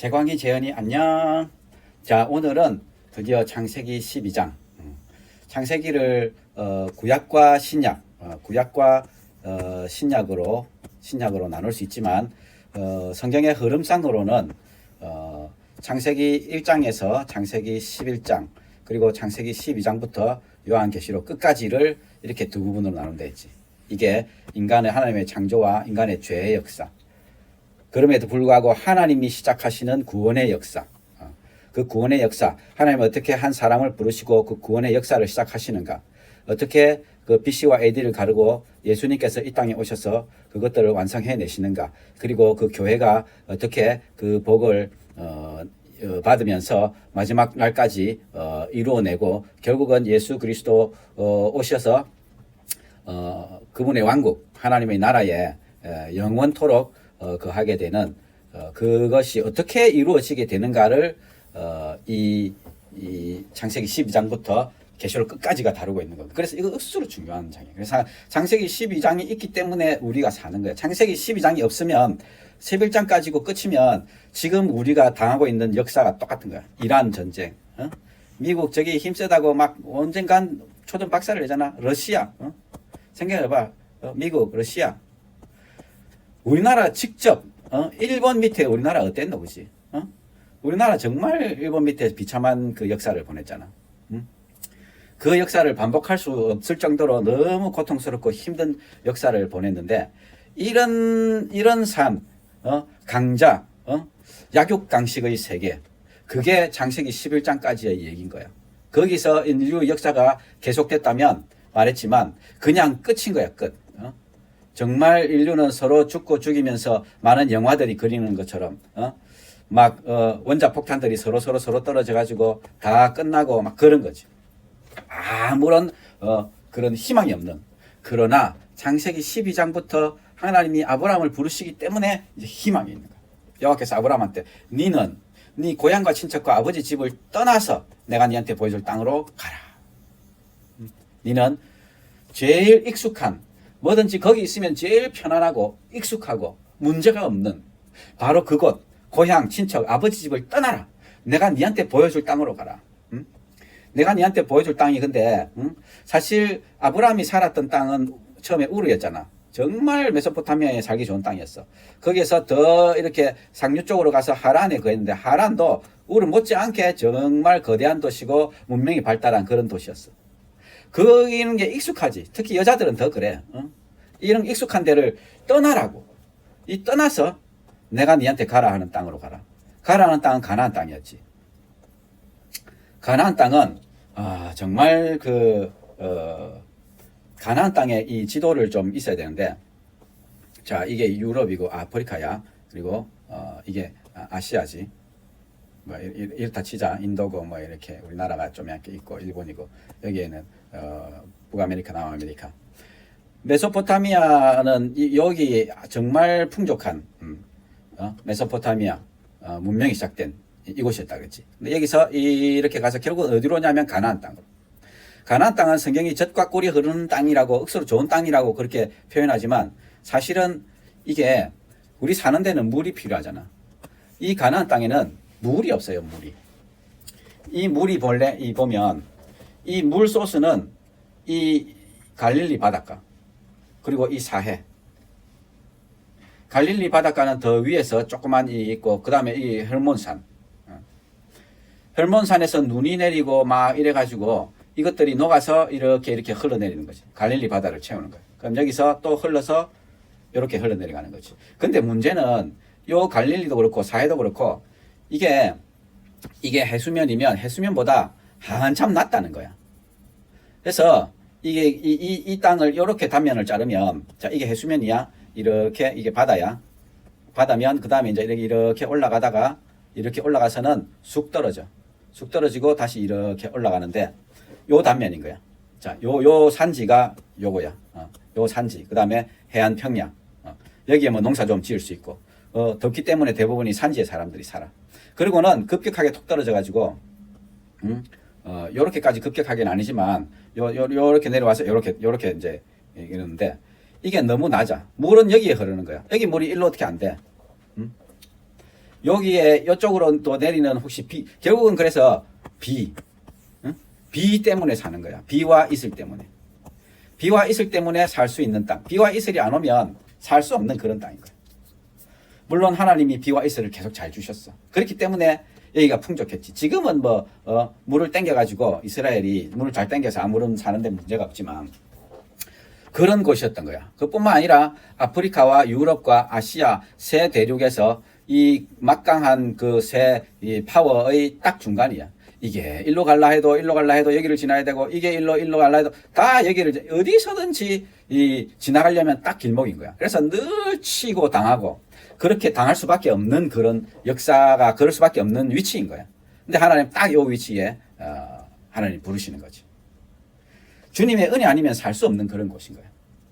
재광이 재현이 안녕. 자, 오늘은 드디어 창세기 12장. 창세기를 구약과 신약, 구약과 신약으로 나눌 수 있지만 성경의 흐름상으로는 창세기 1장에서 창세기 11장 그리고 창세기 12장부터 요한계시록 끝까지를 이렇게 두 부분으로 나눈다 했지. 이게 인간의 하나님의 창조와 인간의 죄의 역사. 그럼에도 불구하고 하나님이 시작하시는 구원의 역사, 그 구원의 역사, 하나님은 어떻게 한 사람을 부르시고 그 구원의 역사를 시작하시는가, 어떻게 그 BC와 AD를 가르고 예수님께서 이 땅에 오셔서 그것들을 완성해 내시는가, 그리고 그 교회가 어떻게 그 복을 받으면서 마지막 날까지 이루어내고 결국은 예수 그리스도 오셔서 그분의 왕국, 하나님의 나라에 영원토록 거하게 되는 그것이 어떻게 이루어지게 되는가를 이 창세기 12장부터 계시록 끝까지가 다루고 있는 겁니다. 그래서 이거 억수로 중요한 장이에요. 그래서 창세기 12장이 있기 때문에 우리가 사는 거예요. 창세기 12장이 없으면 11장까지고 끝이면 지금 우리가 당하고 있는 역사가 똑같은 거야. 이란 전쟁, 미국 저기 힘세다고 막 언젠간 초전 박살을 내잖아. 러시아, 생각해봐. 미국, 러시아. 우리나라 직접 일본 밑에 우리나라 어땠노, 그지? 우리나라 정말 일본 밑에 비참한 그 역사를 보냈잖아. 그 역사를 반복할 수 없을 정도로 너무 고통스럽고 힘든 역사를 보냈는데 이런 삶, 강자, 약육강식의 세계, 그게 창세기 11장까지의 얘기인 거야. 거기서 인류 역사가 계속됐다면 말했지만 그냥 끝인 거야, 끝. 정말 인류는 서로 죽고 죽이면서 많은 영화들이 그리는 것처럼 원자폭탄들이 서로 떨어져 가지고 다 끝나고 막 그런 거지. 아무런 그런 희망이 없는. 그러나 창세기 12장부터 하나님이 아브라함을 부르시기 때문에 이제 희망이 있는 거야. 여호와께서 아브라함한테 너는 네 고향과 친척과 아버지 집을 떠나서 내가 네한테 보여줄 땅으로 가라. 너는 제일 익숙한, 뭐든지 거기 있으면 제일 편안하고 익숙하고 문제가 없는 바로 그곳, 고향, 친척, 아버지 집을 떠나라. 내가 네한테 보여줄 땅으로 가라. 내가 네한테 보여줄 땅이 근데 사실 아브라함이 살았던 땅은 처음에 우르였잖아. 정말 메소포타미아에 살기 좋은 땅이었어. 거기에서 더 이렇게 상류 쪽으로 가서 하란에 거했는데 하란도 우르 못지않게 정말 거대한 도시고 문명이 발달한 그런 도시였어. 거기 있는 게 익숙하지. 특히 여자들은 더 그래. 이런 익숙한 데를 떠나라고. 이 떠나서 내가 니한테 가라 하는 땅으로 가라. 가라 하는 땅은 가나안 땅이었지. 가나안 땅은 정말 가나안 땅에 이 지도를 좀 있어야 되는데, 자, 이게 유럽이고 아프리카야. 그리고 이게 아시아지. 뭐 이렇다 치자. 인도고 뭐 이렇게 우리나라가 좀 이렇게 있고 일본이고 여기에는 북아메리카, 남아메리카. 메소포타미아는 여기 정말 풍족한 메소포타미아 문명이 시작된 이곳이었다 그랬지. 근데 여기서 이렇게 가서 결국 어디로 오냐면 가나안 땅으로. 가나안 땅은 성경이 젖과 꿀이 흐르는 땅이라고, 억수로 좋은 땅이라고 그렇게 표현하지만 사실은 이게 우리 사는 데는 물이 필요하잖아. 이 가나안 땅에는 물이 없어요, 물이. 이 물이 본래 보면 이 물 소스는 이 갈릴리 바닷가 그리고 이 사해. 갈릴리 바닷가는 더 위에서 조그만 있고 그 다음에 이 헐몬산. 헐몬산에서 눈이 내리고 막 이래가지고 이것들이 녹아서 이렇게 흘러내리는 거지. 갈릴리 바다를 채우는 거야. 그럼 여기서 또 흘러서 이렇게 흘러내려가는 거지. 근데 문제는 요 갈릴리도 그렇고 사해도 그렇고 이게 해수면이면 해수면보다 한참 낮다는 거야. 그래서 이 땅을 이렇게 단면을 자르면, 자, 이게 해수면이야. 이렇게 이게 바다야. 바다면 그 다음에 이제 이렇게 올라가다가 이렇게 올라가서는 쑥 떨어져. 쑥 떨어지고 다시 이렇게 올라가는데 요 단면인 거야. 자, 요 산지가 요거야. 요 산지. 그 다음에 해안 평야. 여기에 뭐 농사 좀 지을 수 있고. 덥기 때문에 대부분이 산지에 사람들이 살아. 그리고는 급격하게 톡 떨어져 가지고 요렇게까지 급격하게는 아니지만 요렇게 내려와서 요렇게 이제 이러는데 이게 너무 낮아. 물은 여기에 흐르는 거야. 여기 물이 일로 어떻게 안 돼. 여기에 이쪽으로 또 내리는 혹시 결국은 그래서 응? 비 때문에 사는 거야. 비와 이슬 때문에. 비와 이슬 때문에 살 수 있는 땅. 비와 이슬이 안 오면 살 수 없는 그런 땅인 거야. 물론 하나님이 비와 이슬을 계속 잘 주셨어. 그렇기 때문에 여기가 풍족했지. 지금은 물을 땡겨가지고 이스라엘이 물을 잘 땡겨서 아무런 사는데 문제가 없지만 그런 곳이었던 거야. 그뿐만 아니라 아프리카와 유럽과 아시아 세 대륙에서 이 막강한 그 세 파워의 딱 중간이야. 이게 일로 갈라 해도 여기를 지나야 되고, 이게 일로 갈라 해도 다 여기를 어디서든지 지나가려면 딱 길목인 거야. 그래서 늘 치고 당하고 그렇게 당할 수밖에 없는 그런 역사가 그럴 수밖에 없는 위치인 거야. 근데 하나님 딱 이 위치에 하나님 부르시는 거지. 주님의 은혜 아니면 살 수 없는 그런 곳인 거야.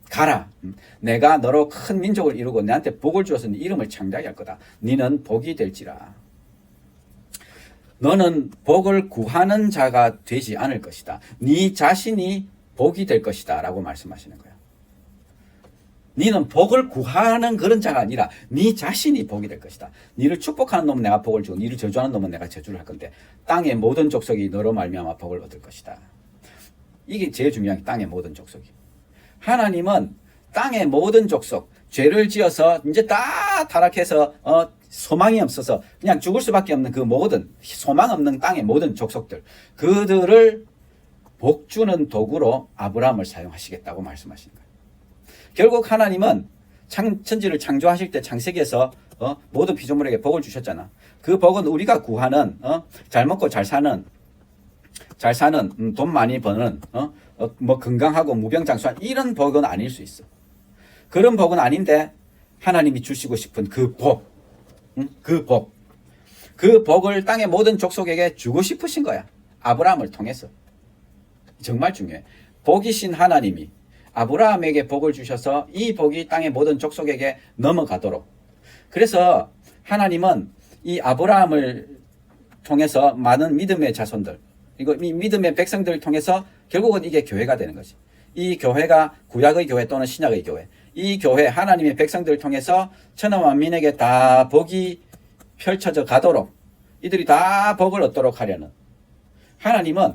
가라. 내가 너로 큰 민족을 이루고 내한테 복을 주어서 네 이름을 창대하게 할 거다. 너는 복이 될지라. 너는 복을 구하는 자가 되지 않을 것이다. 네 자신이 복이 될 것이다. 라고 말씀하시는 거야. 너는 복을 구하는 그런 자가 아니라 네 자신이 복이 될 것이다. 너를 축복하는 놈은 내가 복을 주고 너를 저주하는 놈은 내가 저주를 할 건데 땅의 모든 족속이 너로 말미암아 복을 얻을 것이다. 이게 제일 중요한 게 땅의 모든 족속이. 하나님은 땅의 모든 족속, 죄를 지어서 이제 다 타락해서 소망이 없어서 그냥 죽을 수밖에 없는 그 모든 소망 없는 땅의 모든 족속들, 그들을 복주는 도구로 아브라함을 사용하시겠다고 말씀하시는 거예요. 결국 하나님은 천지를 창조하실 때 창세기에서 모든 피조물에게 복을 주셨잖아. 그 복은 우리가 구하는 잘 먹고 잘 사는 돈 많이 버는 뭐 건강하고 무병장수한 이런 복은 아닐 수 있어. 그런 복은 아닌데 하나님이 주시고 싶은 그 복을 땅의 모든 족속에게 주고 싶으신 거야. 아브라함을 통해서. 정말 중요해. 복이신 하나님이 아브라함에게 복을 주셔서 이 복이 땅의 모든 족속에게 넘어가도록. 그래서 하나님은 이 아브라함을 통해서 많은 믿음의 자손들, 이 믿음의 백성들을 통해서 결국은 이게 교회가 되는 거지. 이 교회가 구약의 교회 또는 신약의 교회. 이 교회 하나님의 백성들을 통해서 천하 만민에게 다 복이 펼쳐져 가도록 이들이 다 복을 얻도록 하려는. 하나님은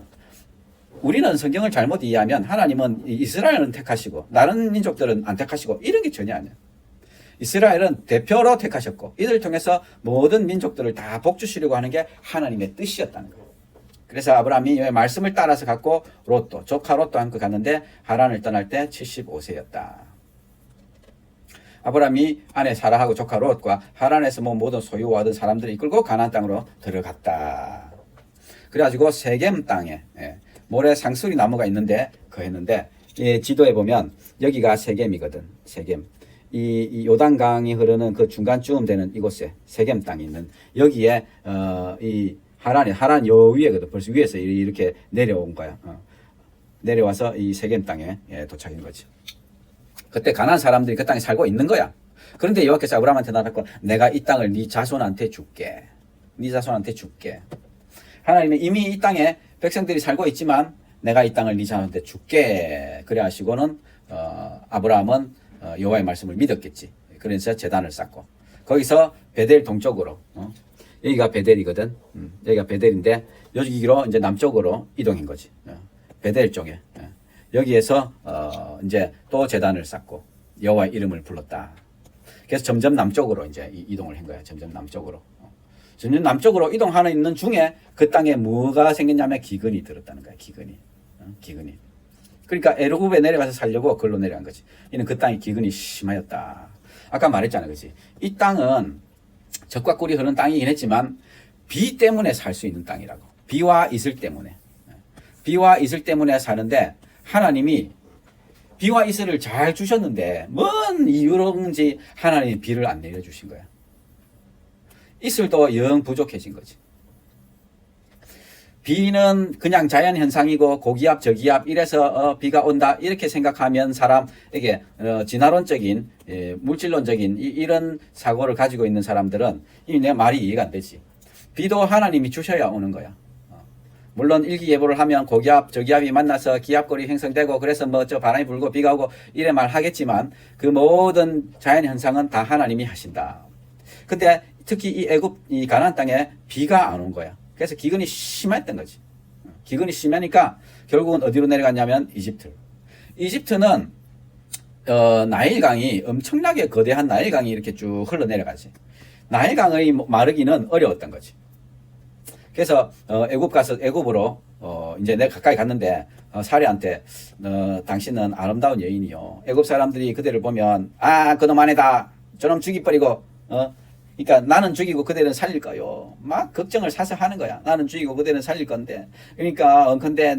우리는 성경을 잘못 이해하면 하나님은 이스라엘은 택하시고 다른 민족들은 안 택하시고 이런 게 전혀 아니야. 이스라엘은 대표로 택하셨고 이들을 통해서 모든 민족들을 다 복 주시려고 하는 게 하나님의 뜻이었다는 거예요. 그래서 아브라함이 말씀을 따라서 갖고 조카 롯도 함께 갔는데 하란을 떠날 때 75세였다. 아브라함이 아내 사라하고 조카 롯과 하란에서 모든 소유와 얻은 사람들을 이끌고 가나안 땅으로 들어갔다. 그래가지고 세겜 땅에 모래 상수리 나무가 있는데 거했는데 지도에 보면 여기가 세겜이거든. 세겜. 이 요단강이 흐르는 그 중간쯤 되는 이곳에 세겜 땅이 있는 여기에 이 하란 요 위에거든. 벌써 위에서 이렇게 내려온 거야. 내려와서 이 세겜 땅에 도착인 거지. 그때 가나안 사람들이 그 땅에 살고 있는 거야. 그런데 여호와께서 아브라함한테 나타났고 내가 이 땅을 네 자손한테 줄게. 네 자손한테 줄게. 하나님은 이미 이 땅에 백성들이 살고 있지만 내가 이 땅을 네 자손한테 줄게. 그래 하시고는 아브라함은 여호와의 말씀을 믿었겠지. 그래서 제단을 쌓고 거기서 베델 동쪽으로 여기가 베델이거든. 여기가 베델인데 여기로 이제 남쪽으로 이동한 거지. 베델 쪽에. 여기에서 이제 또 제단을 쌓고 여호와의 이름을 불렀다. 그래서 점점 남쪽으로 이제 이동을 한 거야. 점점 남쪽으로. 점점 남쪽으로 이동하는 있는 중에 그 땅에 뭐가 생겼냐면 기근이 들었다는 거야. 기근이. 그러니까 에르굽에 내려가서 살려고 그걸로 내려간 거지. 이는 그 땅에 기근이 심하였다. 아까 말했잖아, 그렇지? 이 땅은 젖과 꿀이 흐르는 땅이긴 했지만 비 때문에 살 수 있는 땅이라고. 비와 이슬 때문에. 비와 이슬 때문에 사는데 하나님이 비와 이슬을 잘 주셨는데 뭔 이유로인지 하나님이 비를 안 내려주신 거야. 이슬도 영 부족해진 거지. 비는 그냥 자연현상이고 고기압 저기압 이래서 비가 온다 이렇게 생각하면 사람에게 진화론적인 물질론적인 이런 사고를 가지고 있는 사람들은 이미 내 말이 이해가 안 되지. 비도 하나님이 주셔야 오는 거야. 물론 일기예보를 하면 고기압 저기압이 만나서 기압골이 형성되고 그래서 저 바람이 불고 비가 오고 이래 말하겠지만 그 모든 자연현상은 다 하나님이 하신다. 근데 특히 이 애굽 이 가나안 땅에 비가 안 온 거야. 그래서 기근이 심했던 거지. 기근이 심하니까 결국은 어디로 내려갔냐면 이집트. 이집트는 나일강이 엄청나게 거대한 나일강이 이렇게 쭉 흘러내려가지. 나일강의 마르기는 어려웠던 거지. 그래서 애굽으로 이제 내가 가까이 갔는데 사리한테 당신은 아름다운 여인이요. 애굽 사람들이 그대를 보면 그놈 아내다. 저놈 죽이버리고 그러니까 나는 죽이고 그대는 살릴 거요. 막 걱정을 사서 하는 거야. 나는 죽이고 그대는 살릴 건데. 그러니까 근데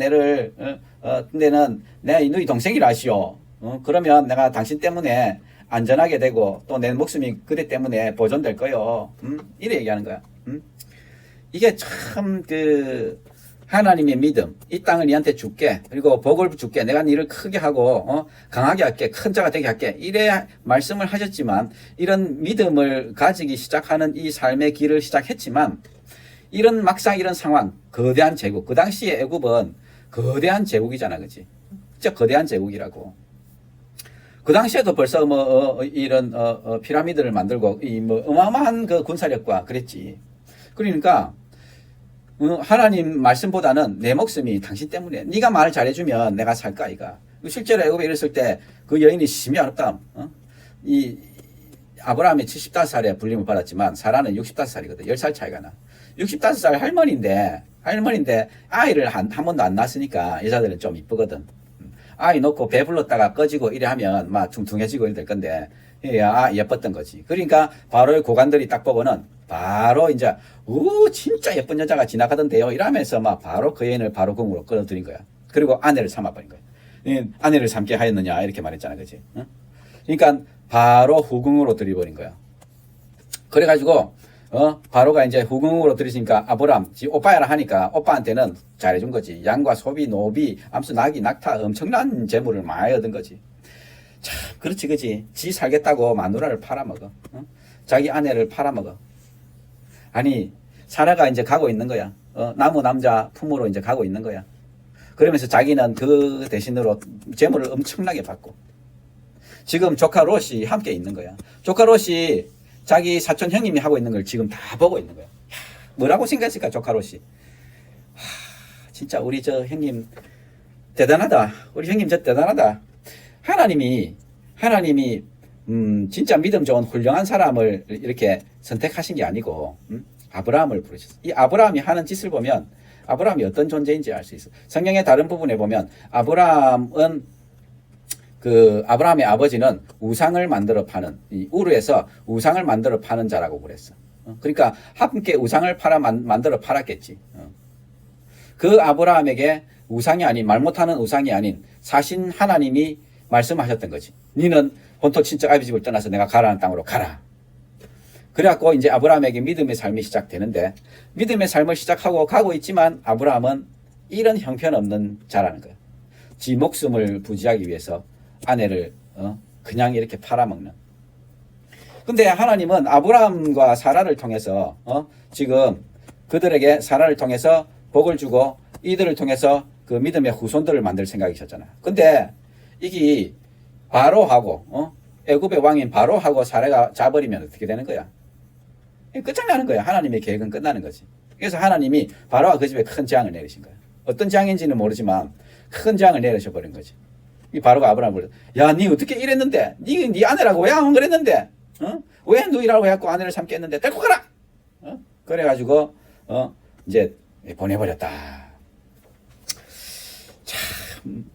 근데는 내 너희 동생이라 하시오. 그러면 내가 당신 때문에 안전하게 되고 또 내 목숨이 그대 때문에 보존될 거요. 이래 얘기하는 거야. 이게 참 하나님의 믿음. 이 땅을 니한테 줄게. 그리고 복을 줄게. 내가 니를 크게 하고 강하게 할게. 큰 자가 되게 할게. 이래 말씀을 하셨지만 이런 믿음을 가지기 시작하는 이 삶의 길을 시작했지만 막상 이런 상황, 거대한 제국. 그 당시에 애굽은 거대한 제국이잖아. 그치? 진짜 거대한 제국이라고. 그 당시에도 벌써 이런 피라미드를 만들고 어마어마한 그 군사력과 그랬지. 그러니까 하나님 말씀보다는 내 목숨이 당신 때문에 네가 말 잘해주면 내가 살까 이가. 실제로 애굽에 이랬을 때 그 여인이 심히 어렵다. 이 아브라함이 75살에 불림을 받았지만 사라는 65살이거든. 10살 차이가 나. 65살 할머니인데 아이를 한 번도 안 낳았으니까 여자들은 좀 이쁘거든. 아이 놓고 배불렀다가 꺼지고 이래 하면 막 퉁퉁해지고 이래 될 건데 예뻤던 거지. 그러니까 바로의 고관들이 딱 보고는 바로 이제 진짜 예쁜 여자가 지나가던데요 이러면서 막 바로 그 여인을 바로 궁으로 끌어들인 거야. 그리고 아내를 삼아버린 거야. 아내를 삼게 하였느냐 이렇게 말했잖아. 그치? 그러니까 바로 후궁으로 들이버린 거야. 그래가지고 바로가 이제 후궁으로 들이시니까 아브람 지 오빠야라 하니까 오빠한테는 잘해준 거지. 양과 소비 노비 암수 나귀 낙타 엄청난 재물을 많이 얻은 거지. 참 그렇지 그지. 지 살겠다고 마누라를 팔아먹어. 자기 아내를 팔아먹어. 아니 사라가 이제 가고 있는 거야. 나무 남자 품으로 이제 가고 있는 거야. 그러면서 자기는 그 대신으로 재물을 엄청나게 받고 지금 조카 롯이 함께 있는 거야. 조카 롯이 자기 사촌 형님이 하고 있는 걸 지금 다 보고 있는 거야. 뭐라고 생각했을까 조카 롯이. 진짜 우리 저 형님 대단하다. 우리 형님 저 대단하다. 하나님이 진짜 믿음 좋은 훌륭한 사람을 이렇게 선택하신 게 아니고 아브라함을 부르셨어요. 이 아브라함이 하는 짓을 보면 아브라함이 어떤 존재인지 알 수 있어. 성경의 다른 부분에 보면 아브라함의 아버지는 우상을 만들어 파는 이 우르에서 우상을 만들어 파는 자라고 그랬어. 그러니까 함께 우상을 만들어 팔았겠지. 그 아브라함에게 우상이 아닌 말 못하는 우상이 아닌 사신 하나님이 말씀하셨던 거지. 니는 본토 친척 아비 집을 떠나서 내가 가라는 땅으로 가라. 그래갖고 이제 아브라함에게 믿음의 삶이 시작되는데 믿음의 삶을 시작하고 가고 있지만 아브라함은 이런 형편없는 자라는 거야. 지 목숨을 부지하기 위해서 아내를 그냥 이렇게 팔아먹는. 근데 하나님은 아브라함과 사라를 통해서 지금 그들에게 사라를 통해서 복을 주고 이들을 통해서 그 믿음의 후손들을 만들 생각이셨잖아. 근데 이게 바로하고 애굽의 왕인 바로하고 사라가 자버리면 어떻게 되는 거야? 끝장나는 거야. 하나님의 계획은 끝나는 거지. 그래서 하나님이 바로와 그 집에 큰 재앙을 내리신 거야. 어떤 재앙인지는 모르지만 큰 재앙을 내리셔 버린 거지. 이 바로가 아브라함을 야, 니 어떻게 이랬는데? 니 아내라고 왜 안 그랬는데? 왜 누이라고 해갖고 아내를 삼게 했는데? 데리고 가라! 그래가지고 이제 보내버렸다. 참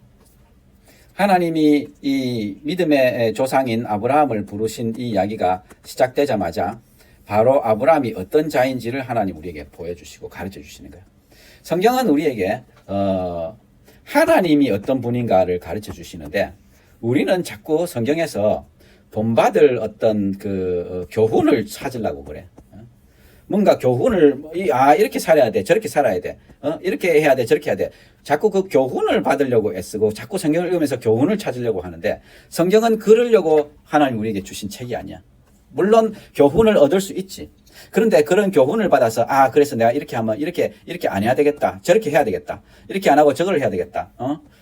하나님이 이 믿음의 조상인 아브라함을 부르신 이 이야기가 시작되자마자 바로 아브라함이 어떤 자인지를 하나님 우리에게 보여주시고 가르쳐 주시는 거예요. 성경은 우리에게 하나님이 어떤 분인가를 가르쳐 주시는데 우리는 자꾸 성경에서 본받을 어떤 그 교훈을 찾으려고 그래. 뭔가 교훈을 이렇게 살아야 돼, 저렇게 살아야 돼, 이렇게 해야 돼, 저렇게 해야 돼. 자꾸 그 교훈을 받으려고 애쓰고 자꾸 성경을 읽으면서 교훈을 찾으려고 하는데 성경은 그러려고 하나님 우리에게 주신 책이 아니야. 물론 교훈을 얻을 수 있지. 그런데 그런 교훈을 받아서 그래서 내가 이렇게 하면 이렇게 안 해야 되겠다. 저렇게 해야 되겠다. 이렇게 안 하고 저걸 해야 되겠다.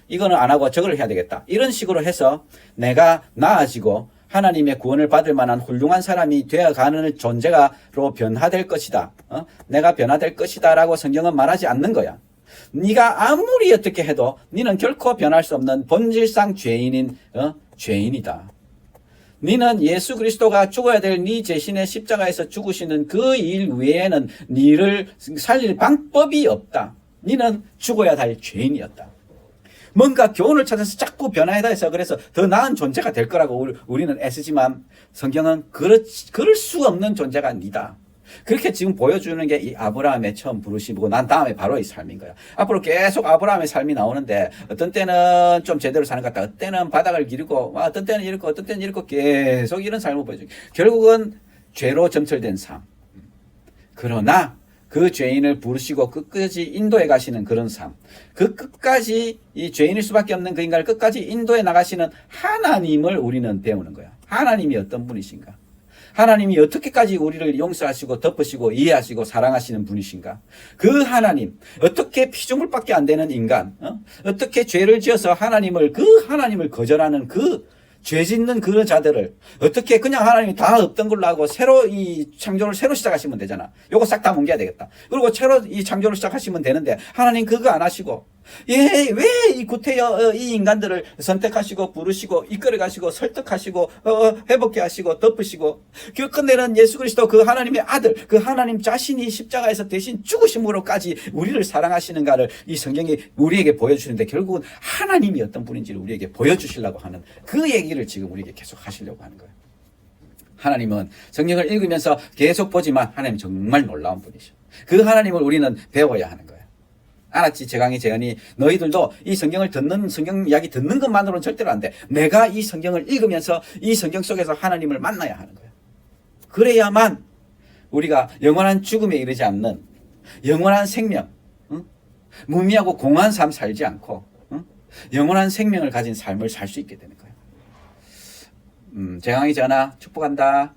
이거는 안 하고 저걸 해야 되겠다. 이런 식으로 해서 내가 나아지고 하나님의 구원을 받을 만한 훌륭한 사람이 되어가는 존재가로 변화될 것이다. 내가 변화될 것이다 라고 성경은 말하지 않는 거야. 네가 아무리 어떻게 해도 너는 결코 변할 수 없는 본질상 죄인인 죄인이다. 너는 예수 그리스도가 죽어야 될 네 자신의 십자가에서 죽으시는 그 일 외에는 너를 살릴 방법이 없다. 너는 죽어야 할 죄인이었다. 뭔가 교훈을 찾아서 자꾸 변화해다 해서 그래서 더 나은 존재가 될 거라고 우리는 애쓰지만 성경은 그럴 수 없는 존재가 니다. 그렇게 지금 보여주는 게 이 아브라함의 처음 부르심이고 난 다음에 바로 이 삶인 거야. 앞으로 계속 아브라함의 삶이 나오는데 어떤 때는 좀 제대로 사는 것 같다. 어떤 때는 바닥을 기르고 어떤 때는 이렇고 어떤 때는 이렇고 계속 이런 삶을 보여줘. 결국은 죄로 점철된 삶. 그러나 그 죄인을 부르시고 끝까지 인도해 가시는 그런 삶. 그 끝까지 이 죄인일 수밖에 없는 그 인간을 끝까지 인도해 나가시는 하나님을 우리는 배우는 거야. 하나님이 어떤 분이신가? 하나님이 어떻게까지 우리를 용서하시고 덮으시고 이해하시고 사랑하시는 분이신가? 그 하나님, 어떻게 피조물밖에 안 되는 인간, 어떻게 죄를 지어서 그 하나님을 거절하는 그 죄 짓는 그런 자들을 어떻게 그냥 하나님이 다 없던 걸로 하고 새로 이 창조를 새로 시작하시면 되잖아. 요거 싹 다 뭉개야 되겠다. 그리고 새로 이 창조를 시작하시면 되는데 하나님 그거 안 하시고 왜 이 구태여 이 인간들을 선택하시고 부르시고 이끌어 가시고 설득하시고 회복해 하시고 덮으시고 끝내는 예수 그리스도 그 하나님의 아들 그 하나님 자신이 십자가에서 대신 죽으심으로까지 우리를 사랑하시는가를 이 성경이 우리에게 보여주는데 결국은 하나님이 어떤 분인지를 우리에게 보여주시려고 하는 그 얘기를 지금 우리에게 계속 하시려고 하는 거예요. 하나님은 성경을 읽으면서 계속 보지만 하나님 정말 놀라운 분이셔. 그 하나님을 우리는 배워야 하는 거예요. 알았지? 재강이, 재현이. 너희들도 이 성경을 성경 이야기 듣는 것만으로는 절대로 안 돼. 내가 이 성경을 읽으면서 이 성경 속에서 하나님을 만나야 하는 거예요. 그래야만 우리가 영원한 죽음에 이르지 않는 영원한 생명, 무미하고 공허한 삶 살지 않고, 영원한 생명을 가진 삶을 살 수 있게 되는 거예요. 재강이, 재현아, 축복한다.